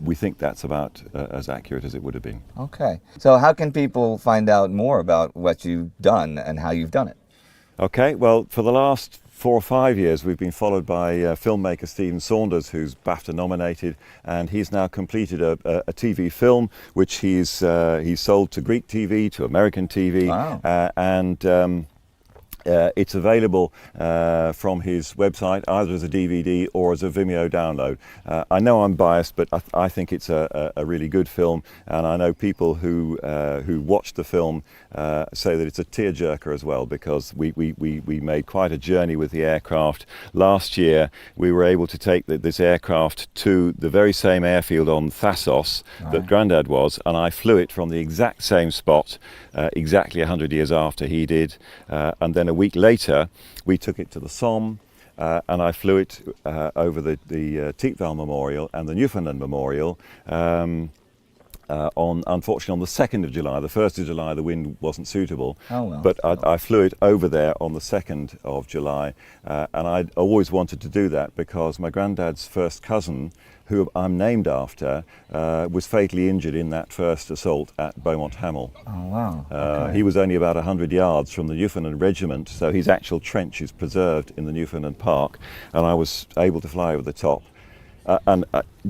we think that's about as accurate as it would have been. Okay. So how can people find out more about what you've done and how you've done it? Okay, well, for the last 4 or 5 years we've been followed by filmmaker Stephen Saunders, who's BAFTA nominated, and he's now completed a TV film which he's sold to Greek TV, to American TV. Wow. And it's available from his website either as a DVD or as a Vimeo download. I know I'm biased, but I think it's a really good film, and I know people who watch the film say that it's a tearjerker as well, because we made quite a journey with the aircraft. Last year we were able to take this aircraft to the very same airfield on Thassos that Grandad was, and I flew it from the exact same spot exactly 100 years after he did, and then a week later we took it to the Somme, and I flew it over the Thiepval Memorial and the Newfoundland Memorial. Unfortunately on the 2nd of July. The 1st of July the wind wasn't suitable, Oh, well. but I flew it over there on the 2nd of July, and I'd always wanted to do that because my granddad's first cousin, who I'm named after, was fatally injured in that first assault at Beaumont Hamel. Oh, wow. He was only about 100 yards from the Newfoundland Regiment, so his actual trench is preserved in the Newfoundland Park, and I was able to fly over the top. And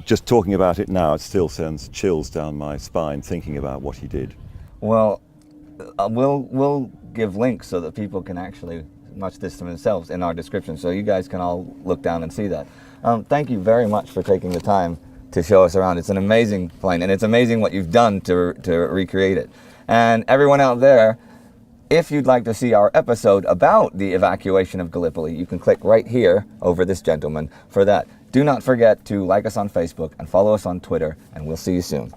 just talking about it now, it still sends chills down my spine thinking about what he did. Well, we'll give links so that people can actually much this themselves in our description, so you guys can all look down and see that. Thank you very much for taking the time to show us around. It's an amazing plane, and it's amazing what you've done to recreate it. And everyone out there, if you'd like to see our episode about the evacuation of Gallipoli, you can click right here over this gentleman for that. Do not forget to like us on Facebook and follow us on Twitter, and we'll see you soon.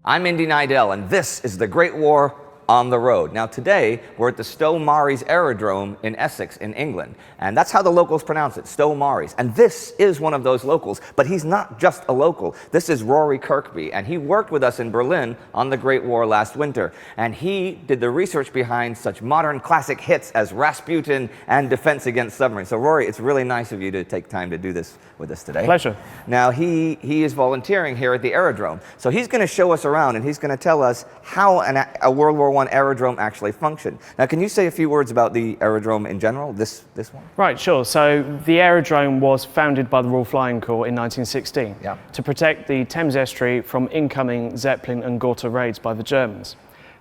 I'm Indy Nidell, and this is the Great War on the Road. Now today, we're at the Stow Maries Aerodrome in Essex, in England. And that's how the locals pronounce it, Stow Maries. And this is one of those locals, but he's not just a local. This is Rory Kirkby, and he worked with us in Berlin on the Great War last winter. And he did the research behind such modern classic hits as Rasputin and Defense Against Submarines. So Rory, it's really nice of you to take time to do this with us today. Pleasure. Now he is volunteering here at the aerodrome. So he's going to show us around, and he's going to tell us how a World War I aerodrome actually functioned. Now, can you say a few words about the aerodrome in general, this one? Right, sure. So the aerodrome was founded by the Royal Flying Corps in 1916 to protect the Thames estuary from incoming Zeppelin and Gotha raids by the Germans.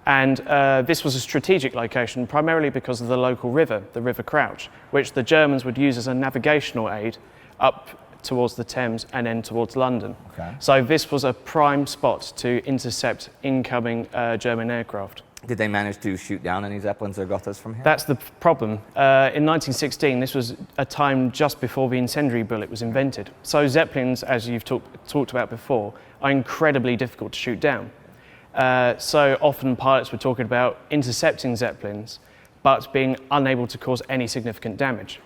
And this was a strategic location primarily because of the local river, the River Crouch, which the Germans would use as a navigational aid up towards the Thames and then towards London. Okay. So this was a prime spot to intercept incoming German aircraft. Did they manage to shoot down any Zeppelins or Gothas from here? That's the problem. In 1916, this was a time just before the incendiary bullet was invented. So Zeppelins, as you've talked about before, are incredibly difficult to shoot down. So often pilots were talking about intercepting Zeppelins, but being unable to cause any significant damage.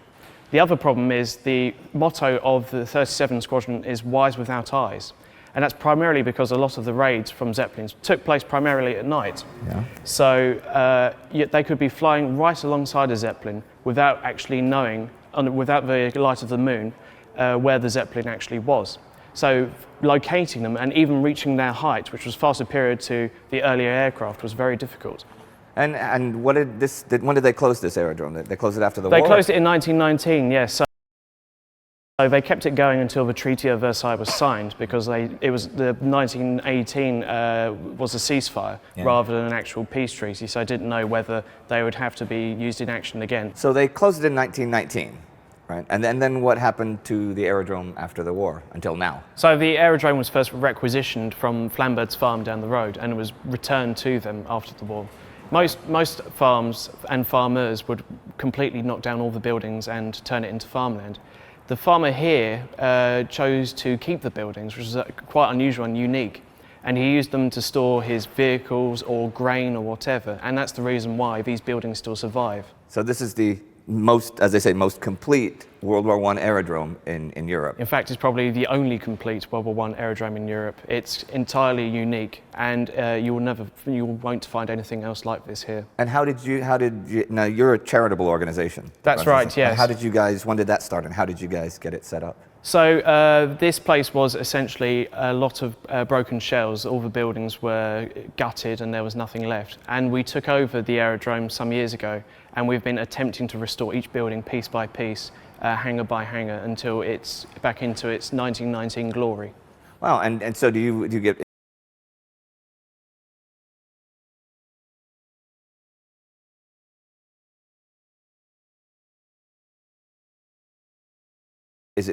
The other problem is the motto of the 37 Squadron is "Wise without eyes." And that's primarily because a lot of the raids from Zeppelins took place primarily at night. Yeah. So yet they could be flying right alongside a Zeppelin without actually knowing, without the light of the moon, where the Zeppelin actually was. So locating them and even reaching their height, which was far superior to the earlier aircraft, was very difficult. And when did they close this aerodrome? They closed it after the war? They closed it in 1919, yes. So they kept it going until the Treaty of Versailles was signed, because it was the 1918 was a ceasefire rather than an actual peace treaty. So I didn't know whether they would have to be used in action again. So they closed it in 1919, right? And then what happened to the aerodrome after the war until now? So the aerodrome was first requisitioned from Flambeur's farm down the road, and it was returned to them after the war. Most farms and farmers would completely knock down all the buildings and turn it into farmland. The farmer here chose to keep the buildings, which is quite unusual and unique. And he used them to store his vehicles or grain or whatever. And that's the reason why these buildings still survive. So this is the most, as they say, most complete World War I aerodrome in Europe. In fact, it's probably the only complete World War I aerodrome in Europe. It's entirely unique, and you won't find anything else like this here. And how did you, now you're a charitable organization. That's right, yes. How did you guys, when did that start, and how did you guys get it set up? So this place was essentially a lot of broken shells. All the buildings were gutted and there was nothing left. And we took over the aerodrome some years ago, and we've been attempting to restore each building piece by piece, hangar by hangar, until it's back into its 1919 glory. Wow, and so do you get... Is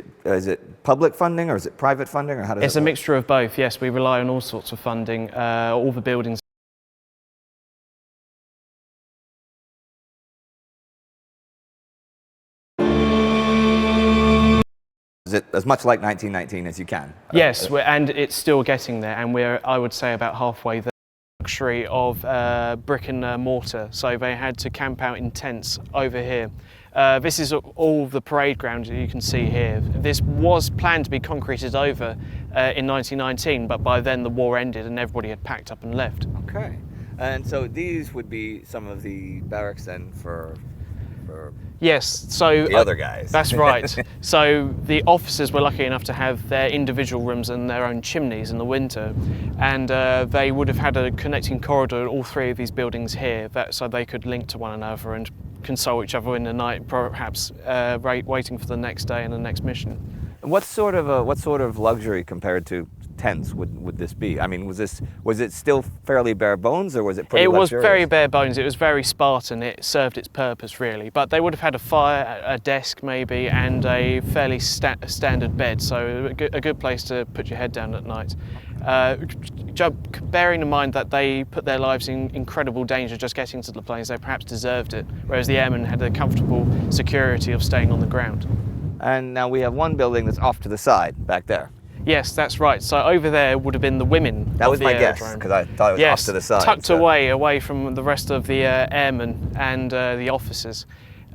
it public funding or is it private funding, or how does it work? It's a mixture of both, yes. We rely on all sorts of funding. All the buildings. Is it as much like 1919 as you can? Yes, and it's still getting there, and we're, I would say, about halfway there. Luxury of brick and mortar, so they had to camp out in tents over here. This is all the parade ground that you can see here. This was planned to be concreted over in 1919, but by then the war ended and everybody had packed up and left. Okay, and so these would be some of the barracks then for Yes, so The other guys. That's right. So the officers were lucky enough to have their individual rooms and their own chimneys in the winter, and they would have had a connecting corridor in all three of these buildings here, so they could link to one another and console each other in the night, perhaps waiting for the next day and the next mission. What sort of luxury compared to tents would this be? I mean, was it still fairly bare bones, or was it pretty It was luxurious? very bare bones. It was very Spartan. It served its purpose really, but they would have had a fire, a desk maybe, and a fairly standard bed. So a good place to put your head down at night. Bearing in mind that they put their lives in incredible danger just getting to the planes, they perhaps deserved it, whereas the airmen had the comfortable security of staying on the ground. And now we have one building that's off to the side, back there. Yes, that's right. So over there would have been the women. That of was the my guess, aerodrome. because I thought it was Yes, off to the side. tucked so- away from the rest of the airmen and the officers.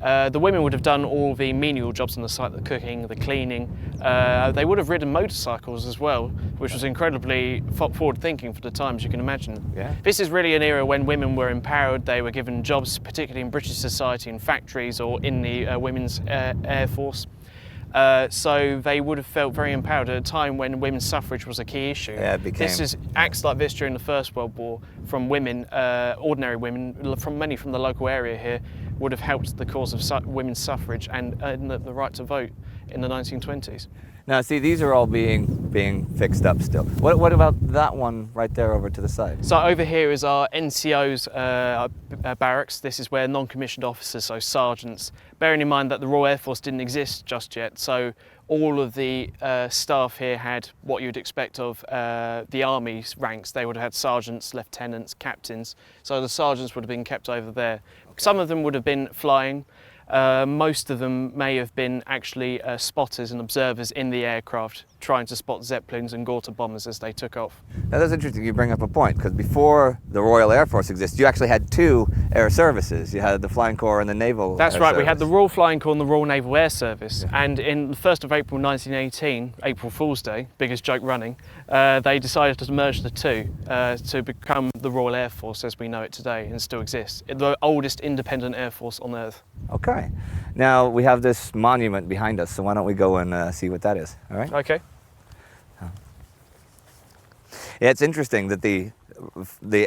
The women would have done all the menial jobs on the site, the cooking, the cleaning. They would have ridden motorcycles as well, which was incredibly forward-thinking for the times, you can imagine. Yeah. This is really an era when women were empowered. They were given jobs, particularly in British society, in factories or in the Women's Air Force. So they would have felt very empowered at a time when women's suffrage was a key issue. Yeah, it became- This is acts like this during the First World War from women, ordinary women, many from the local area here, would have helped the cause of women's suffrage and the right to vote in the 1920s. Now, see, these are all being fixed up still. What about that one right there over to the side? So over here is our NCO's barracks. This is where non-commissioned officers, so sergeants, bearing in mind that the Royal Air Force didn't exist just yet, so all of the staff here had what you'd expect of the Army's ranks. They would have had sergeants, lieutenants, captains, so the sergeants would have been kept over there. Some of them would have been flying. Most of them may have been actually spotters and observers in the aircraft, trying to spot Zeppelins and Gotha bombers as they took off. Now, that's interesting you bring up a point, because before the Royal Air Force existed, you actually had two air services. You had the Flying Corps and the Naval That's Air right, we had the Service. Royal Flying Corps and the Royal Naval Air Service, and in the 1st of April 1918, April Fool's Day, biggest joke running, they decided to merge the two to become the Royal Air Force as we know it today and still exists. The oldest independent air force on Earth. Okay. Now, we have this monument behind us, so why don't we go and see what that is, all right? Okay. Yeah, it's interesting that the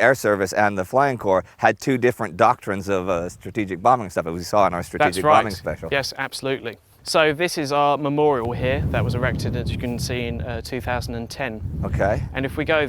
Air Service and the Flying Corps had two different doctrines of strategic bombing stuff, as we saw in our That's strategic right. bombing special. Yes, absolutely. So this is our memorial here that was erected, as you can see, in 2010. Okay. And if we go